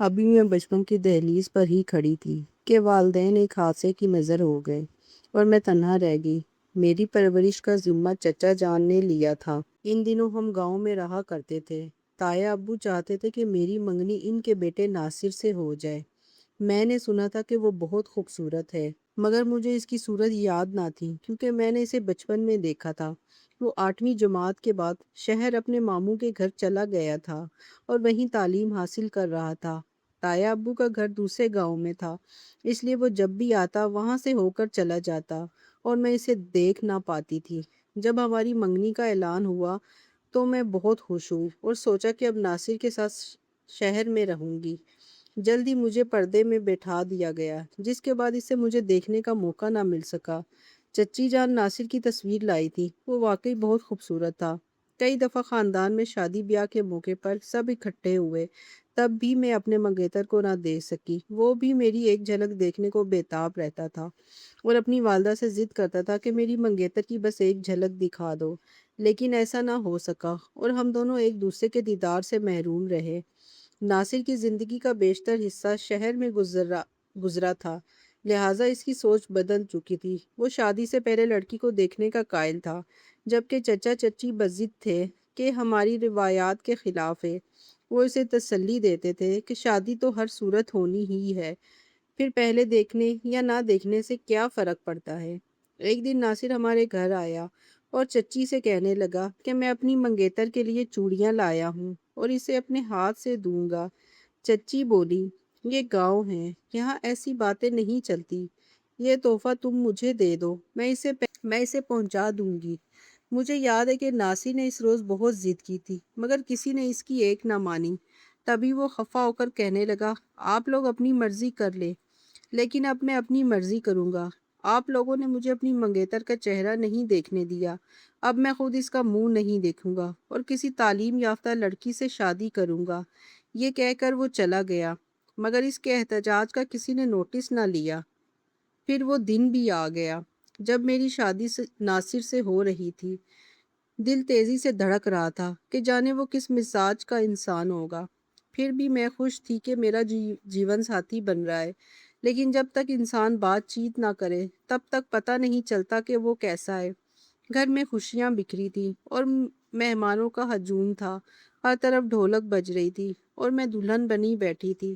ابھی میں بچپن کی دہلیز پر ہی کھڑی تھی کہ والدین ایک حادثے کی نظر ہو گئے اور میں تنہا رہ گئی۔ میری پرورش کا ذمہ چچا جان نے لیا تھا۔ ان دنوں ہم گاؤں میں رہا کرتے تھے۔ تایا ابو چاہتے تھے کہ میری منگنی ان کے بیٹے ناصر سے ہو جائے۔ میں نے سنا تھا کہ وہ بہت خوبصورت ہے، مگر مجھے اس کی صورت یاد نہ تھی کیونکہ میں نے اسے بچپن میں دیکھا تھا۔ وہ 8ویں جماعت کے بعد شہر اپنے ماموں کے گھر چلا گیا تھا اور وہیں تعلیم حاصل کر رہا تھا۔ تایا ابو کا گھر دوسرے گاؤں میں تھا، اس لیے وہ جب بھی آتا وہاں سے ہو کر چلا جاتا اور میں اسے دیکھ نہ پاتی تھی۔ جب ہماری منگنی کا اعلان ہوا تو میں بہت خوش ہوئی اور سوچا کہ اب ناصر کے ساتھ شہر میں رہوں گی۔ جلدی مجھے پردے میں بیٹھا دیا گیا، جس کے بعد اسے مجھے دیکھنے کا موقع نہ مل سکا۔ چچی جان ناصر کی تصویر لائی تھی، وہ واقعی بہت خوبصورت تھا۔ کئی دفعہ خاندان میں شادی بیاہ کے موقع پر سب اکٹھے ہوئے، تب بھی میں اپنے منگیتر کو نہ دیکھ سکی۔ وہ بھی میری ایک جھلک دیکھنے کو بےتاب رہتا تھا اور اپنی والدہ سے ضد کرتا تھا کہ میری منگیتر کی بس ایک جھلک دکھا دو، لیکن ایسا نہ ہو سکا اور ہم دونوں ایک دوسرے کے دیدار سے محروم رہے۔ ناصر کی زندگی کا بیشتر حصہ شہر میں گزرا تھا، لہٰذا اس کی سوچ بدل چکی تھی۔ وہ شادی سے پہلے لڑکی کو دیکھنے کا قائل تھا، جبکہ چچا چچی بضد تھے کہ ہماری روایات کے خلاف ہے۔ وہ اسے تسلی دیتے تھے کہ شادی تو ہر صورت ہونی ہی ہے، پھر پہلے دیکھنے یا نہ دیکھنے سے کیا فرق پڑتا ہے۔ ایک دن ناصر ہمارے گھر آیا اور چچی سے کہنے لگا کہ میں اپنی منگیتر کے لیے چوڑیاں لایا ہوں اور اسے اپنے ہاتھ سے دوں گا۔ چچی بولی، یہ گاؤں ہے، یہاں ایسی باتیں نہیں چلتی۔ یہ تحفہ تم مجھے دے دو، میں اسے پہنچا دوں گی۔ مجھے یاد ہے کہ ناصر نے اس روز بہت ضد کی تھی، مگر کسی نے اس کی ایک نہ مانی۔ تبھی وہ خفا ہو کر کہنے لگا، آپ لوگ اپنی مرضی کر لیں، لیکن اب میں اپنی مرضی کروں گا۔ آپ لوگوں نے مجھے اپنی منگیتر کا چہرہ نہیں دیکھنے دیا، اب میں خود اس کا منہ نہیں دیکھوں گا اور کسی تعلیم یافتہ لڑکی سے شادی کروں گا۔ یہ کہہ کر وہ چلا گیا، مگر اس کے احتجاج کا کسی نے نوٹس نہ لیا۔ پھر وہ دن بھی آ گیا جب میری شادی ناصر سے ہو رہی تھی۔ دل تیزی سے دھڑک رہا تھا کہ جانے وہ کس مزاج کا انسان ہوگا۔ پھر بھی میں خوش تھی کہ میرا جیون ساتھی بن رہا ہے، لیکن جب تک انسان بات چیت نہ کرے تب تک پتہ نہیں چلتا کہ وہ کیسا ہے۔ گھر میں خوشیاں بکھری تھی اور مہمانوں کا ہجوم تھا۔ ہر طرف ڈھولک بج رہی تھی اور میں دلہن بنی بیٹھی تھی۔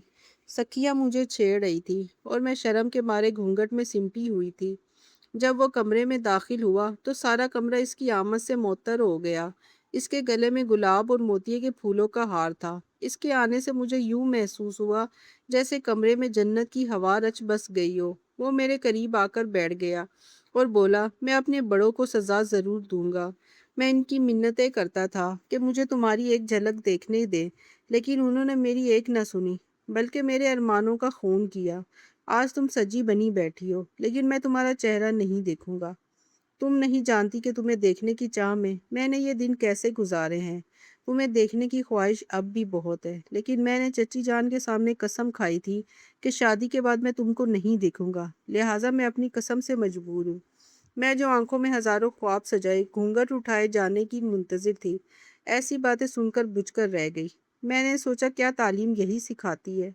سکھیاں مجھے چھیڑ رہی تھی اور میں شرم کے مارے گھونگھٹ میں سمٹی ہوئی تھی۔ جب وہ کمرے میں داخل ہوا تو سارا کمرہ اس کی آمد سے معطر ہو گیا۔ اس کے گلے میں گلاب اور موتیے کے پھولوں کا ہار تھا۔ اس کے آنے سے مجھے یوں محسوس ہوا جیسے کمرے میں جنت کی ہوا رچ بس گئی ہو۔ وہ میرے قریب آ کر بیٹھ گیا اور بولا، میں اپنے بڑوں کو سزا ضرور دوں گا۔ میں ان کی منتیں کرتا تھا کہ مجھے تمہاری ایک جھلک دیکھنے دے، لیکن انہوں نے میری ایک نہ سنی، بلکہ میرے ارمانوں کا خون کیا۔ آج تم سجی بنی بیٹھی ہو، لیکن میں تمہارا چہرہ نہیں دیکھوں گا۔ تم نہیں جانتی کہ تمہیں دیکھنے کی چاہ میں نے یہ دن کیسے گزارے ہیں۔ تمہیں دیکھنے کی خواہش اب بھی بہت ہے، لیکن میں نے چچی جان کے سامنے قسم کھائی تھی کہ شادی کے بعد میں تم کو نہیں دیکھوں گا، لہٰذا میں اپنی قسم سے مجبور ہوں۔ میں جو آنکھوں میں ہزاروں خواب سجائے گھونگھٹ اٹھائے جانے کی منتظر تھی، ایسی باتیں سن کر بجھ کر رہ گئی۔ میں نے سوچا، کیا تعلیم یہی سکھاتی ہے؟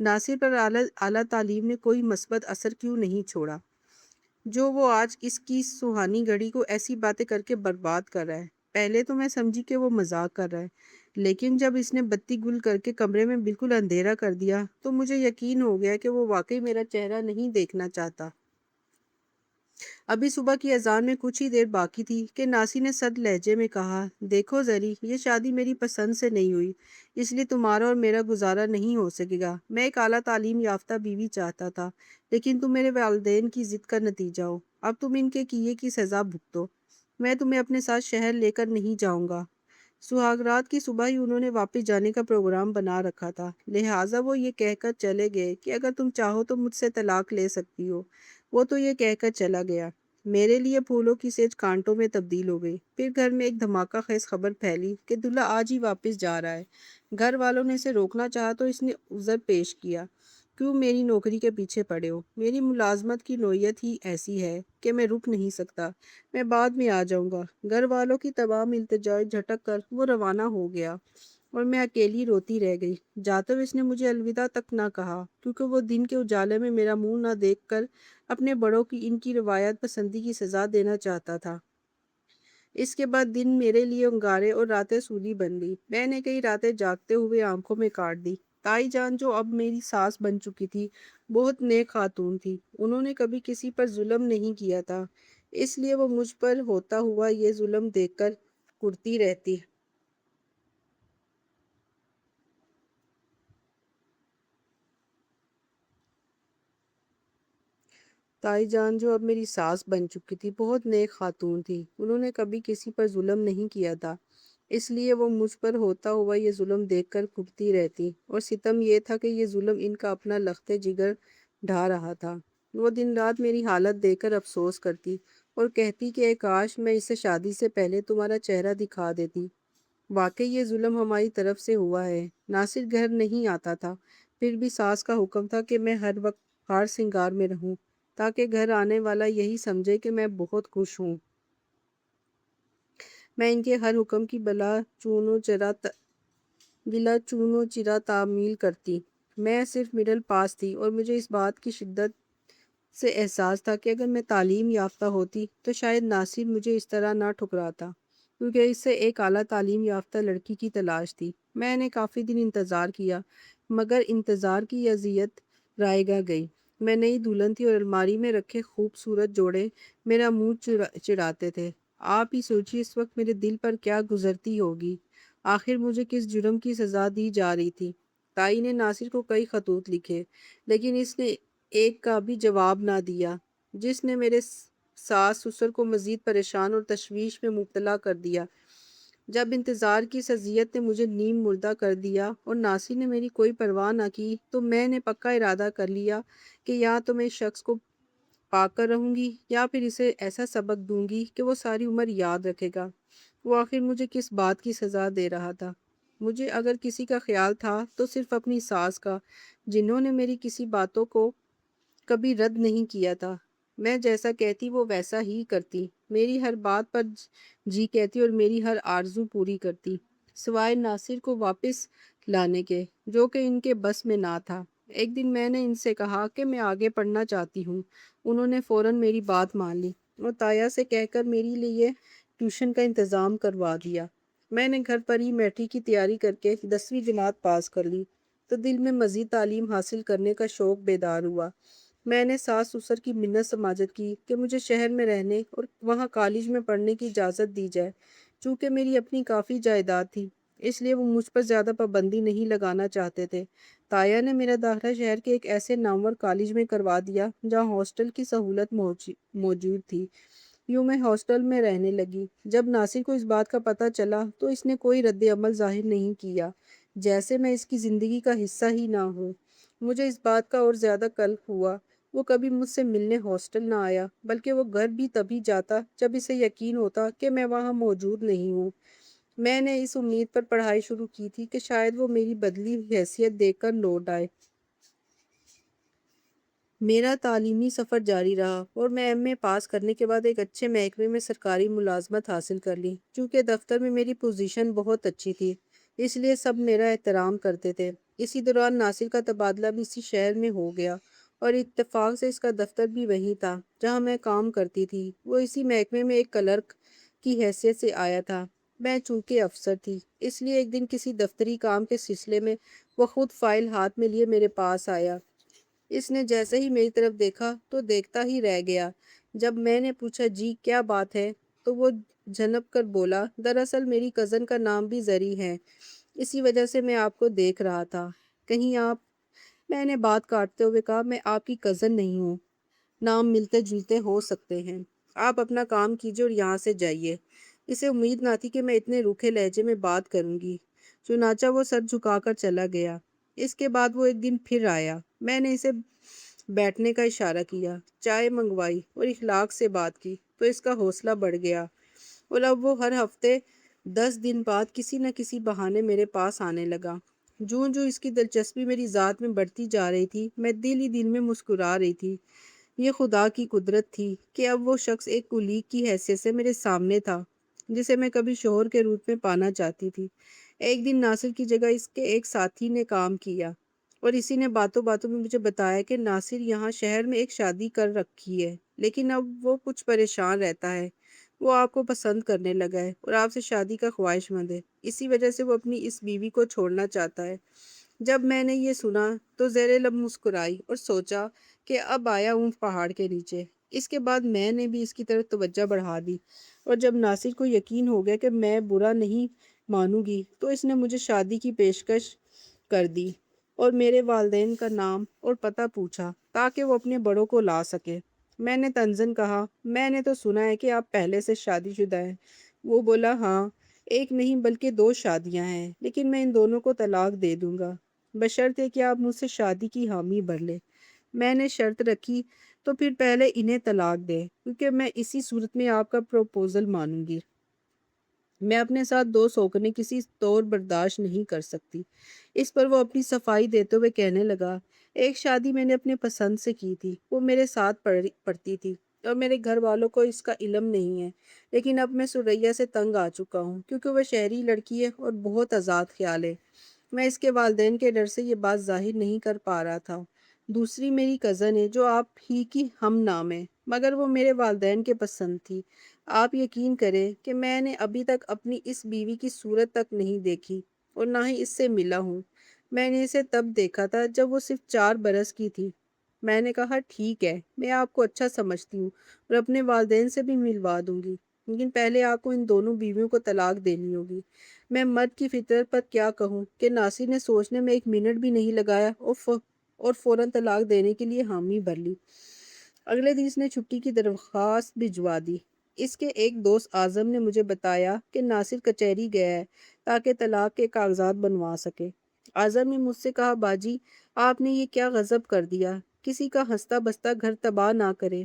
ناصر پر اعلیٰ تعلیم نے کوئی مثبت اثر کیوں نہیں چھوڑا، جو وہ آج اس کی سہانی گھڑی کو ایسی باتیں کر کے برباد کر رہا ہے؟ پہلے تو میں سمجھی کہ وہ مذاق کر رہا ہے، لیکن جب اس نے بتی گل کر کے کمرے میں بالکل اندھیرا کر دیا تو مجھے یقین ہو گیا کہ وہ واقعی میرا چہرہ نہیں دیکھنا چاہتا۔ ابھی صبح کی اذان میں کچھ ہی دیر باقی تھی کہ ناصر نے سرد لہجے میں کہا، دیکھو زری، یہ شادی میری پسند سے نہیں ہوئی، اس لیے تمہارا اور میرا گزارا نہیں ہو سکے گا۔ میں ایک اعلیٰ تعلیم یافتہ بیوی چاہتا تھا، لیکن تم میرے والدین کی ضد کا نتیجہ ہو۔ اب تم ان کے کیے کی سزا بھگتو۔ میں تمہیں اپنے ساتھ شہر لے کر نہیں جاؤں گا۔ سہاگرات کی صبح ہی انہوں نے واپس جانے کا پروگرام بنا رکھا تھا، لہٰذا وہ یہ کہہ کر چلے گئے کہ اگر تم چاہو تو مجھ سے طلاق لے سکتی ہو۔ وہ تو یہ کہہ کر چلا گیا۔ میرے لیے پھولوں کی سیج کانٹوں میں تبدیل ہو گئی۔ پھر گھر میں ایک دھماکہ خیز خبر پھیلی کہ دلہا آج ہی واپس جا رہا ہے۔ گھر والوں نے اسے روکنا چاہا تو اس نے عذر پیش کیا، کیوں میری نوکری کے پیچھے پڑے ہو؟ میری ملازمت کی نوعیت ہی ایسی ہے کہ میں رک نہیں سکتا، میں بعد میں آ جاؤں گا۔ گھر والوں کی تمام التجائیں جھٹک کر وہ روانہ ہو گیا۔ اور میں اکیلی روتی رہ گئی۔ جاتے ہوئے اس نے مجھے الوداع تک نہ کہا، کیونکہ وہ دن کے اجالے میں میرا منہ نہ دیکھ کر اپنے بڑوں کی ان کی روایت پسندی کی سزا دینا چاہتا تھا۔ اس کے بعد دن میرے لیے انگارے اور راتیں سولی بن گئی۔ میں نے کئی راتیں جاگتے ہوئے آنکھوں میں کاٹ دی۔ تائی جان جو اب میری ساس بن چکی تھی، بہت نیک خاتون تھی۔ انہوں نے کبھی کسی پر ظلم نہیں کیا تھا، اس لیے وہ مجھ پر ہوتا ہوا یہ ظلم دیکھ کر کرتی رہتی۔ تائی جان جو اب میری ساس بن چکی تھی، بہت نیک خاتون تھی۔ انہوں نے کبھی کسی پر ظلم نہیں کیا تھا، اس لیے وہ مجھ پر ہوتا ہوا یہ ظلم دیکھ کر کھپتی رہتی، اور ستم یہ تھا کہ یہ ظلم ان کا اپنا لخت جگر ڈھا رہا تھا۔ وہ دن رات میری حالت دیکھ کر افسوس کرتی اور کہتی کہ اے کاش میں اسے شادی سے پہلے تمہارا چہرہ دکھا دیتی۔ واقعی یہ ظلم ہماری طرف سے ہوا ہے۔ ناصر گھر نہیں آتا تھا، پھر بھی ساس کا حکم تھا کہ میں ہر وقت ہار سنگار میں رہوں، تاکہ گھر آنے والا یہی سمجھے کہ میں بہت خوش ہوں۔ میں ان کے ہر حکم کی بلا چون و چرا تعمیل کرتی۔ میں صرف مڈل پاس تھی، اور مجھے اس بات کی شدت سے احساس تھا کہ اگر میں تعلیم یافتہ ہوتی تو شاید ناصر مجھے اس طرح نہ ٹھکراتا، کیونکہ اس سے ایک اعلیٰ تعلیم یافتہ لڑکی کی تلاش تھی۔ میں نے کافی دن انتظار کیا، مگر انتظار کی اذیت رائے گاہ گئی۔ میں نئی دلہن تھی اور الماری میں رکھے خوبصورت جوڑے میرا منہ چڑھاتے تھے۔ آپ ہی سوچیے اس وقت میرے دل پر کیا گزرتی ہوگی۔ آخر مجھے کس جرم کی سزا دی جا رہی تھی؟ تائی نے ناصر کو کئی خطوط لکھے، لیکن اس نے ایک کا بھی جواب نہ دیا، جس نے میرے ساس سسر کو مزید پریشان اور تشویش میں مبتلا کر دیا۔ جب انتظار کی اس اذیت نے مجھے نیم مردہ کر دیا اور ناصر نے میری کوئی پرواہ نہ کی، تو میں نے پکا ارادہ کر لیا کہ یا تو میں اس شخص کو پا کر رہوں گی، یا پھر اسے ایسا سبق دوں گی کہ وہ ساری عمر یاد رکھے گا۔ وہ آخر مجھے کس بات کی سزا دے رہا تھا؟ مجھے اگر کسی کا خیال تھا تو صرف اپنی ساس کا، جنہوں نے میری کسی باتوں کو کبھی رد نہیں کیا تھا۔ میں جیسا کہتی وہ ویسا ہی کرتی، میری ہر بات پر جی کہتی اور میری ہر آرزو پوری کرتی، سوائے ناصر کو واپس لانے کے، جو کہ ان کے بس میں نہ تھا۔ ایک دن میں نے ان سے کہا کہ میں آگے پڑھنا چاہتی ہوں۔ انہوں نے فوراً میری بات مان لی اور تایا سے کہہ کر میری لیے ٹیوشن کا انتظام کروا دیا۔ میں نے گھر پر ہی میٹرک کی تیاری کر کے 10ویں جماعت پاس کر لی، تو دل میں مزید تعلیم حاصل کرنے کا شوق بیدار ہوا۔ میں نے ساس سسر کی منت سماجت کی کہ مجھے شہر میں رہنے اور وہاں کالج میں پڑھنے کی اجازت دی جائے۔ چونکہ میری اپنی کافی جائیداد تھی، اس لیے وہ مجھ پر زیادہ پابندی نہیں لگانا چاہتے تھے۔ تایا نے میرا داخلہ شہر کے ایک ایسے نامور کالج میں کروا دیا جہاں ہاسٹل کی سہولت موجود تھی۔ یوں میں ہاسٹل میں رہنے لگی۔ جب ناصر کو اس بات کا پتہ چلا تو اس نے کوئی رد عمل ظاہر نہیں کیا، جیسے میں اس کی زندگی کا حصہ ہی نہ ہوں۔ مجھے اس بات کا اور زیادہ قلق ہوا۔ وہ کبھی مجھ سے ملنے ہاسٹل نہ آیا، بلکہ وہ گھر بھی تبھی جاتا جب اسے یقین ہوتا کہ میں وہاں موجود نہیں ہوں۔ میں نے اس امید پر پڑھائی شروع کی تھی کہ شاید وہ میری بدلی حیثیت دیکھ کر لوٹ آئے۔ میرا تعلیمی سفر جاری رہا اور میں ایم اے پاس کرنے کے بعد ایک اچھے محکمے میں سرکاری ملازمت حاصل کر لی۔ چونکہ دفتر میں میری پوزیشن بہت اچھی تھی، اس لیے سب میرا احترام کرتے تھے۔ اسی دوران ناصر کا تبادلہ بھی اسی شہر میں ہو گیا، اور اتفاق سے اس کا دفتر بھی وہیں تھا جہاں میں کام کرتی تھی۔ وہ اسی محکمے میں ایک کلرک کی حیثیت سے آیا تھا۔ میں چونکہ افسر تھی، اس لیے ایک دن کسی دفتری کام کے سلسلے میں وہ خود فائل ہاتھ میں لیے میرے پاس آیا۔ اس نے جیسے ہی میری طرف دیکھا تو دیکھتا ہی رہ گیا۔ جب میں نے پوچھا جی کیا بات ہے، تو وہ جھنپ کر بولا، دراصل میری کزن کا نام بھی زری ہے، اسی وجہ سے میں آپ کو دیکھ رہا تھا۔ کہیں آپ… میں نے بات کاٹتے ہوئے کہا، میں آپ کی کزن نہیں ہوں، نام ملتے جلتے ہو سکتے ہیں۔ آپ اپنا کام کیجیے اور یہاں سے جائیے۔ اسے امید نہ تھی کہ میں اتنے روکھے لہجے میں بات کروں گی، چنانچہ وہ سر جھکا کر چلا گیا۔ اس کے بعد وہ ایک دن پھر آیا۔ میں نے اسے بیٹھنے کا اشارہ کیا، چائے منگوائی اور اخلاق سے بات کی تو اس کا حوصلہ بڑھ گیا، اور اب وہ ہر ہفتے 10 دن بعد کسی نہ کسی بہانے میرے پاس آنے لگا۔ جوں جوں اس کی دلچسپی میری ذات میں بڑھتی جا رہی تھی، میں دل ہی دل میں مسکرا رہی تھی۔ یہ خدا کی قدرت تھی کہ اب وہ شخص ایک کلیگ کی حیثیت سے میرے سامنے تھا، جسے میں کبھی شوہر کے روپ میں پانا چاہتی تھی۔ ایک دن ناصر کی جگہ اس کے ایک ساتھی نے کام کیا اور اسی نے باتوں باتوں میں مجھے بتایا کہ ناصر یہاں شہر میں ایک شادی کر رکھی ہے، لیکن اب وہ کچھ پریشان رہتا ہے۔ وہ آپ کو پسند کرنے لگا ہے اور آپ سے شادی کا خواہش مند ہے، اسی وجہ سے وہ اپنی اس بیوی کو چھوڑنا چاہتا ہے۔ جب میں نے یہ سنا تو زیر لب مسکرائی اور سوچا کہ اب آیا ہوں پہاڑ کے نیچے۔ اس کے بعد میں نے بھی اس کی طرف توجہ بڑھا دی، اور جب ناصر کو یقین ہو گیا کہ میں برا نہیں مانوں گی تو اس نے مجھے شادی کی پیشکش کر دی اور میرے والدین کا نام اور پتہ پوچھا تاکہ وہ اپنے بڑوں کو لا سکے۔ میں نے طنزاً کہا، میں نے تو سنا ہے کہ آپ پہلے سے شادی شدہ ہیں۔ وہ بولا، ہاں، ایک نہیں بلکہ دو شادیاں ہیں، لیکن میں ان دونوں کو طلاق دے دوں گا بشرطے کہ آپ مجھ سے شادی کی حامی بھر لیں۔ میں نے شرط رکھی، تو پھر پہلے انہیں طلاق دیں، کیونکہ میں اسی صورت میں آپ کا پروپوزل مانوں گی۔ میں اپنے ساتھ دو سوکنے کسی طور برداشت نہیں کر سکتی۔ اس پر وہ اپنی صفائی دیتے ہوئے کہنے لگا، ایک شادی میں نے اپنے پسند سے کی تھی، وہ میرے ساتھ پڑھتی تھی اور میرے گھر والوں کو اس کا علم نہیں ہے، لیکن اب میں سریا سے تنگ آ چکا ہوں کیونکہ وہ شہری لڑکی ہے اور بہت آزاد خیال ہے۔ میں اس کے والدین کے ڈر سے یہ بات ظاہر نہیں کر پا رہا تھا۔ دوسری میری کزن ہے جو آپ ہی کی ہم نام ہے، مگر وہ میرے والدین کے پسند تھی۔ آپ یقین کریں کہ میں نے ابھی تک اپنی اس بیوی کی صورت تک نہیں دیکھی اور نہ ہی اس سے ملا ہوں۔ میں نے اسے تب دیکھا تھا جب وہ صرف 4 برس کی تھی۔ میں نے کہا، ٹھیک ہے، میں آپ کو اچھا سمجھتی ہوں اور اپنے والدین سے بھی ملوا دوں گی، لیکن پہلے آپ کو ان دونوں بیویوں کو طلاق دینی ہوگی۔ میں مرد کی فطرت پر کیا کہوں کہ ناصر نے سوچنے میں 1 منٹ بھی نہیں لگایا اور فوراً طلاق دینے کے لیے حامی بھر لی۔ اگلے دن اس نے چھٹی کی درخواست بھجوا دی۔ اس کے ایک دوست اعظم نے مجھے بتایا کہ ناصر کچہری گیا ہے تاکہ طلاق کے کاغذات بنوا سکے۔ اعظم نے مجھ سے کہا، باجی، آپ نے یہ کیا غضب کر دیا، کسی کا ہنستا بستا گھر تباہ نہ کرے،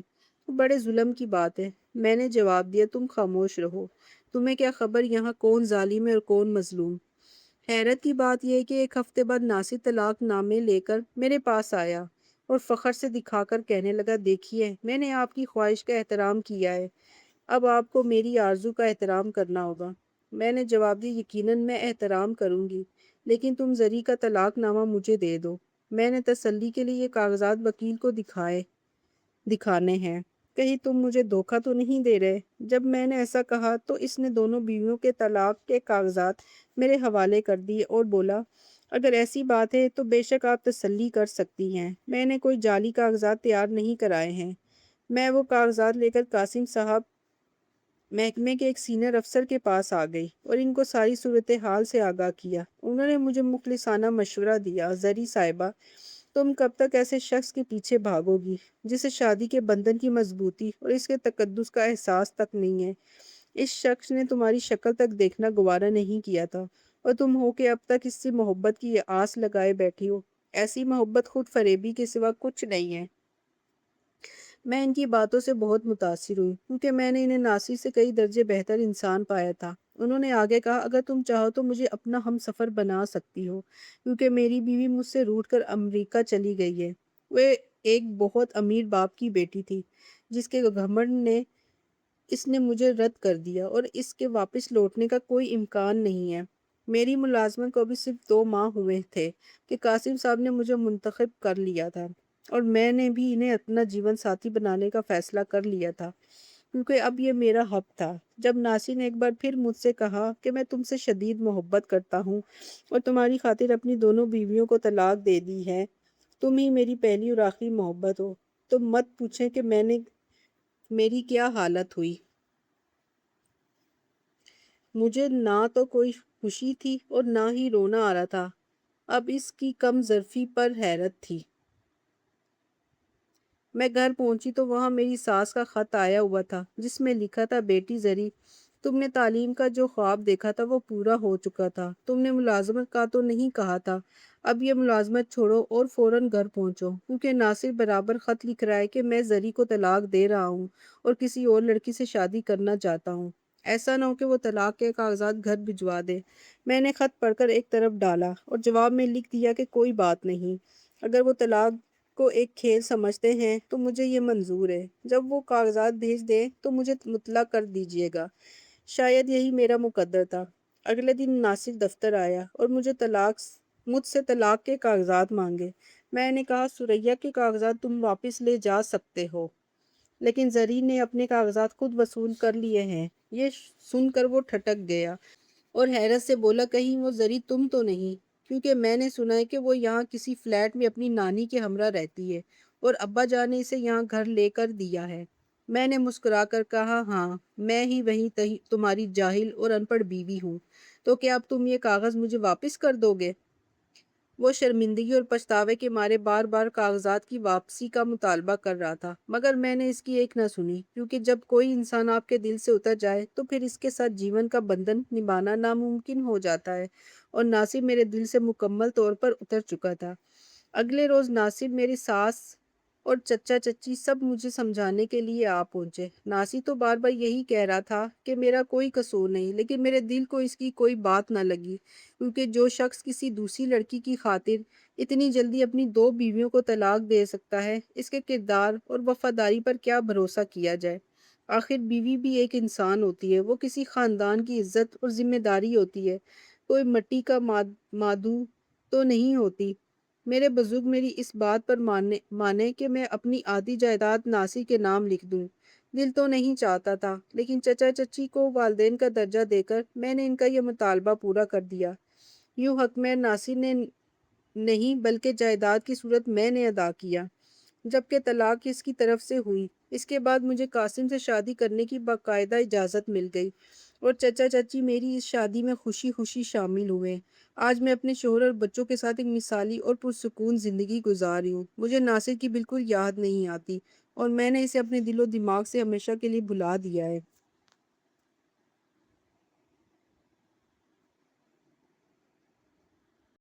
بڑے ظلم کی بات ہے۔ میں نے جواب دیا، تم خاموش رہو، تمہیں کیا خبر یہاں کون ظالم ہے اور کون مظلوم۔ حیرت کی بات یہ ہے کہ ایک ہفتے بعد ناصر طلاق نامے لے کر میرے پاس آیا اور فخر سے دکھا کر کہنے لگا، دیکھیے، میں نے آپ کی خواہش کا احترام کیا ہے، اب آپ کو میری آرزو کا احترام کرنا ہوگا۔ میں نے جواب دیا، یقیناً میں احترام کروں گی، لیکن تم زری کا طلاق نامہ مجھے دے دو۔ میں نے تسلی کے لیے یہ کاغذات وکیل کو دکھانے ہیں، کہیں تم مجھے دھوکہ تو نہیں دے رہے۔ جب میں نے ایسا کہا تو اس نے دونوں بیویوں کے طلاق کے کاغذات میرے حوالے کر دیے اور بولا، اگر ایسی بات ہے تو بے شک آپ تسلی کر سکتی ہیں، میں نے کوئی جعلی کاغذات تیار نہیں کرائے ہیں۔ میں وہ کاغذات لے کر قاسم صاحب محکمے کے ایک سینئر افسر کے پاس آ گئی اور ان کو ساری صورتحال سے آگاہ کیا۔ انہوں نے مجھے مخلصانہ مشورہ دیا، زری صاحبہ، تم کب تک ایسے شخص کے پیچھے بھاگو گی جسے شادی کے بندھن کی مضبوطی اور اس کے تقدس کا احساس تک نہیں ہے؟ اس شخص نے تمہاری شکل تک دیکھنا گوارا نہیں کیا تھا اور تم ہو کہ اب تک اس سے محبت کی آس لگائے بیٹھی ہو۔ ایسی محبت خود فریبی کے سوا کچھ نہیں ہے۔ میں ان کی باتوں سے بہت متاثر ہوئی کیونکہ میں نے انہیں ناصر سے کئی درجے بہتر انسان پایا تھا۔ انہوں نے آگے کہا، اگر تم چاہو تو مجھے اپنا ہم سفر بنا سکتی ہو، کیونکہ میری بیوی مجھ سے روٹھ کر امریکہ چلی گئی ہے۔ وہ ایک بہت امیر باپ کی بیٹی تھی جس کے گھمنڈ نے اس نے مجھے رد کر دیا اور اس کے واپس لوٹنے کا کوئی امکان نہیں ہے۔ میری ملازمت کو ابھی صرف 2 ماہ ہوئے تھے کہ قاسم صاحب نے مجھے منتخب کر لیا تھا اور میں نے بھی انہیں اپنا جیون ساتھی بنانے کا فیصلہ کر لیا تھا، کیونکہ اب یہ میرا حق تھا۔ جب ناصر نے ایک بار پھر مجھ سے کہا کہ میں تم سے شدید محبت کرتا ہوں اور تمہاری خاطر اپنی دونوں بیویوں کو طلاق دے دی ہے، تم ہی میری پہلی اور آخری محبت ہو، تو مت پوچھیں کہ میری کیا حالت ہوئی۔ مجھے نہ تو کوئی خوشی تھی اور نہ ہی رونا آ رہا تھا، اب اس کی کم ظرفی پر حیرت تھی۔ میں گھر پہنچی تو وہاں میری ساس کا خط آیا ہوا تھا جس میں لکھا تھا، بیٹی زری، تم نے تعلیم کا جو خواب دیکھا تھا وہ پورا ہو چکا تھا، تم نے ملازمت کا تو نہیں کہا تھا، اب یہ ملازمت چھوڑو اور فوراً گھر پہنچو، کیونکہ ناصر برابر خط لکھ رہا ہے کہ میں زری کو طلاق دے رہا ہوں اور کسی اور لڑکی سے شادی کرنا چاہتا ہوں۔ ایسا نہ ہو کہ وہ طلاق کے کاغذات گھر بھجوا دے۔ میں نے خط پڑھ کر ایک طرف ڈالا اور جواب میں لکھ دیا کہ کوئی بات نہیں، اگر وہ طلاق کو ایک کھیل سمجھتے ہیں تو مجھے یہ منظور ہے، جب وہ کاغذات بھیج دیں تو مجھے مطلع کر دیجیے گا۔ شاید یہی میرا مقدر تھا۔ اگلے دن ناصر دفتر آیا اور مجھ سے طلاق کے کاغذات مانگے۔ میں نے کہا سریا کے کاغذات تم واپس لے جا سکتے ہو، لیکن زرین نے اپنے کاغذات خود وصول کر لیے ہیں۔ یہ سن کر وہ ٹھٹک گیا اور حیرت سے بولا کہیں وہ زری تم تو نہیں؟ کیونکہ میں نے سنا ہے کہ وہ یہاں کسی فلیٹ میں اپنی نانی کے ہمراہ رہتی ہے اور ابا جان نے اسے یہاں گھر لے کر دیا ہے۔ میں نے مسکرا کر کہا ہاں، میں ہی وہی تمہاری جاہل اور ان پڑھ بیوی ہوں۔ تو کیا اب تم یہ کاغذ مجھے واپس کر دو گے؟ وہ شرمندگی اور پچھتاوے کے مارے بار بار کاغذات کی واپسی کا مطالبہ کر رہا تھا، مگر میں نے اس کی ایک نہ سنی، کیونکہ جب کوئی انسان آپ کے دل سے اتر جائے تو پھر اس کے ساتھ جیون کا بندھن نبھانا ناممکن ہو جاتا ہے، اور ناصر میرے دل سے مکمل طور پر اتر چکا تھا۔ اگلے روز ناصر، میری ساس اور چچا چچی سب مجھے سمجھانے کے لیے آ پہنچے۔ ناصر تو بار بار یہی کہہ رہا تھا کہ میرا کوئی قصور نہیں، لیکن میرے دل کو اس کی کوئی بات نہ لگی، کیونکہ جو شخص کسی دوسری لڑکی کی خاطر اتنی جلدی اپنی دو بیویوں کو طلاق دے سکتا ہے، اس کے کردار اور وفاداری پر کیا بھروسہ کیا جائے؟ آخر بیوی بھی ایک انسان ہوتی ہے، وہ کسی خاندان کی عزت اور ذمہ داری ہوتی ہے، کوئی مٹی کا مادو تو نہیں ہوتی۔ میرے بزرگ میری اس بات پر مانے کہ میں اپنی آدھی جائیداد ناصر کے نام لکھ دوں۔ دل تو نہیں چاہتا تھا، لیکن چچا چچی کو والدین کا درجہ دے کر میں نے ان کا یہ مطالبہ پورا کر دیا۔ یوں حق میں ناصر نے نہیں بلکہ جائیداد کی صورت میں نے ادا کیا، جبکہ طلاق اس کی طرف سے ہوئی۔ اس کے بعد مجھے قاسم سے شادی کرنے کی باقاعدہ اجازت مل گئی اور چچا چچی میری اس شادی میں خوشی خوشی شامل ہوئے۔ آج میں اپنے شوہر اور بچوں کے ساتھ ایک مثالی اور پرسکون زندگی گزار رہی ہوں۔ مجھے ناصر کی بالکل یاد نہیں آتی اور میں نے اسے اپنے دل و دماغ سے ہمیشہ کے لیے بھلا دیا ہے۔